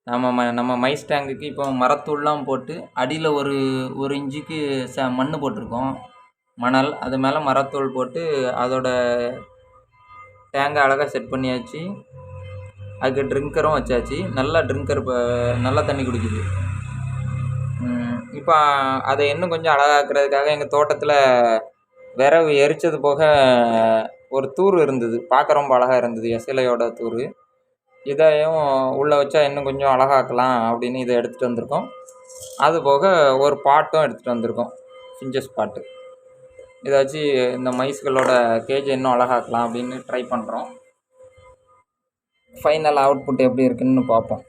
நம்ம மைஸ் டேங்குக்கு இப்போ மரத்தூள்லாம் போட்டு அடியில் ஒரு 1 இன்ச்சுக்கு மண் போட்டிருக்கோம், மணல். அது மேலே மரத்தூள் போட்டு அதோட டேங்கை அழகாக செட் பண்ணியாச்சு. அதுக்கு ட்ரிங்கரும் வச்சாச்சு. நல்லா ட்ரிங்கர் இப்போ நல்லா தண்ணி குடிக்குது. இப்போ அதை இன்னும் கொஞ்சம் அழகாக்குறதுக்காக எங்கள் தோட்டத்தில் விறகு எரிச்சது போக ஒரு தூர் இருந்தது, பார்க்க ரொம்ப அழகாக இருந்தது, எசலையோட தூர். இதையும் உள்ளே வச்சா இன்னும் கொஞ்சம் அழகாக்கலாம் அப்படின்னு இதை எடுத்துகிட்டு வந்திருக்கோம். அது போக ஒரு பாட்டும் எடுத்துகிட்டு வந்திருக்கோம், ஃபிஞ்சஸ் பாட்டு. இதை வச்சு இந்த மைஸ்களோட கேஜை இன்னும் அழகாக்கலாம் அப்படின்னு ட்ரை பண்ணுறோம். ஃபைனல் அவுட்புட் எப்படி இருக்குன்னு பார்ப்போம்.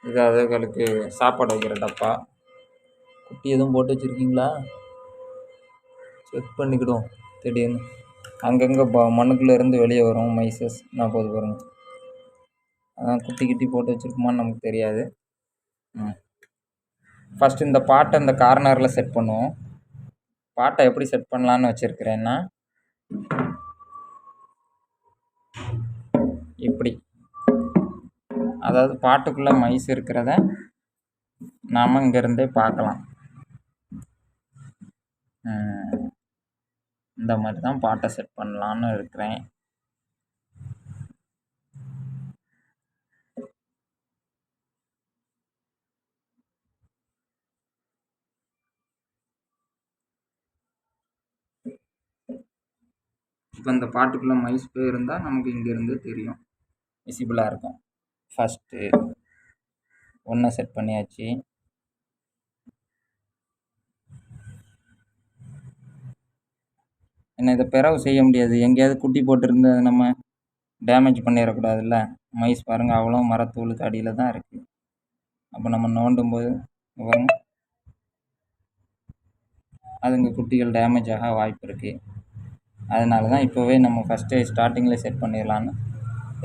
இது அதுகளுக்கு சாப்பாடு வைக்கிற டப்பா. குட்டி எதுவும் போட்டு வச்சுருக்கீங்களா? செக் பண்ணிக்கிடுவோம். திடீர்னு அங்கங்கே மண்ணுக்குள்ளே இருந்து வெளியே வரும் மைசஸ். நான் போது பாருங்க, அதான் குட்டி கிட்டி போட்டு வச்சுருக்குமான்னு நமக்கு தெரியாது. ஃபஸ்ட்டு இந்த பாட்டை இந்த கார்னரில் செட் பண்ணுவோம். பாட்டை எப்படி செட் பண்ணலான்னு வச்சுருக்கிறேன்னா, இப்படி, அதாவது பாட்டுக்குள்ளே மைஸ் இருக்கிறத நாம் இங்கேருந்தே பார்க்கலாம். இந்த மாதிரி தான் பாட்டை செட் பண்ணலான்னு இருக்கிறேன். இப்போ இந்த பாட்டுக்குள்ளே மைஸ் போய் இருந்தால் நமக்கு இங்கேருந்து தெரியும், விசிபிளாக இருக்கும். ஃபஸ்ட்டு ஒன்றை செட் பண்ணியாச்சு. என்ன இதை பிறகு செய்ய முடியாது, எங்கேயாவது குட்டி போட்டுருந்து நம்ம டேமேஜ் பண்ணிடக்கூடாதுல்ல. மைஸ் பாருங்கள், அவ்வளோ மரத்தூளுக்கு அடியில் தான் இருக்குது. அப்போ நம்ம நோண்டும் போது அதுங்க குட்டிகள் டேமேஜ் ஆக வாய்ப்பு இருக்குது. அதனால தான் இப்போவே நம்ம ஃபஸ்ட்டு ஸ்டார்டிங்கில் செட் பண்ணிடலான்னு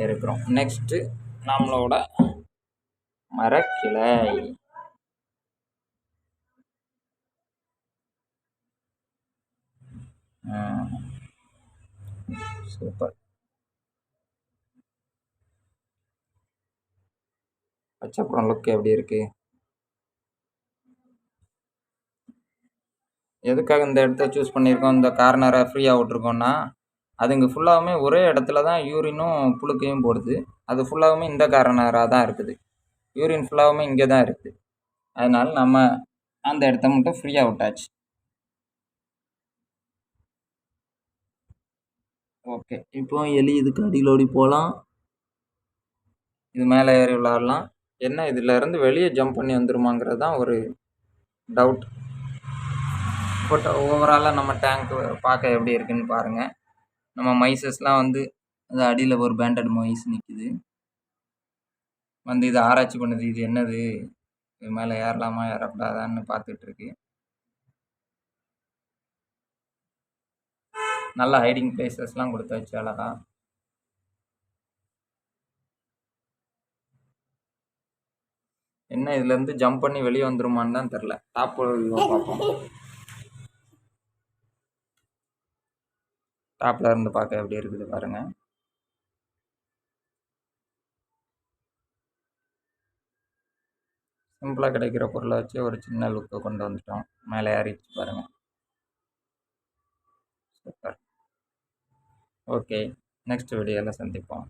இருக்கிறோம். நெக்ஸ்ட்டு நம்மளோட மரக்கிளை. சூப்பர். பச்சைப்புறம் லுக் எப்படி இருக்குது? எதுக்காக இந்த இடத்த சூஸ் பண்ணியிருக்கோம், இந்த கார்னரை ஃப்ரீயாக விட்ருக்கோன்னா, அது இங்கே ஃபுல்லாகவுமே ஒரே இடத்துல தான் யூரினும் புழுக்கையும் போடுது. அது ஃபுல்லாகவுமே இந்த கார்னராக தான் இருக்குது. யூரின் ஃபுல்லாகவுமே இங்கே தான் இருக்குது. அதனால் நம்ம அந்த இடத்த மட்டும் ஃப்ரீயாக விட்டாச்சு. ஓகே, இப்போ எலி இதுக்கு அடியில் ஓடி போகலாம், இது மேலே ஏறி விளாட்லாம். என்ன இதில் இருந்து வெளியே ஜம்ப் பண்ணி வந்துருமாங்கிறது தான் ஒரு டவுட். பட் ஓவராலாக நம்ம டேங்க்கு பார்க்க எப்படி இருக்குன்னு பாருங்கள். நம்ம மைசஸ்லாம் வந்து அது அடியில் ஒரு பேண்டட் மைஸ் நிற்கிது, வந்து இதை ஆராய்ச்சி பண்ணுது. இது என்னது, இது மேலே ஏறலாமா ஏறக்கூடாதான்னு பார்த்துட்ருக்கு. நல்லா ஹைடிங் பிளேசஸ்லாம் கொடுத்தாச்சு அழகா. என்ன இதுலேருந்து ஜம்ப் பண்ணி வெளியே வந்துருமான்னு தான் தெரில. டாப் பார்ப்போம். டாப்பில் இருந்து பார்க்க எப்படி இருக்குது பாருங்கள். சிம்பிளாக கிடைக்கிற பொருளை வச்சு ஒரு சின்ன லுக்கை கொண்டு வந்துட்டோம். மேலே ஏறிச்சு பாருங்கள். சூப்பர். ஓகே, நெக்ஸ்ட் வீடியோவில் சந்திப்போம்.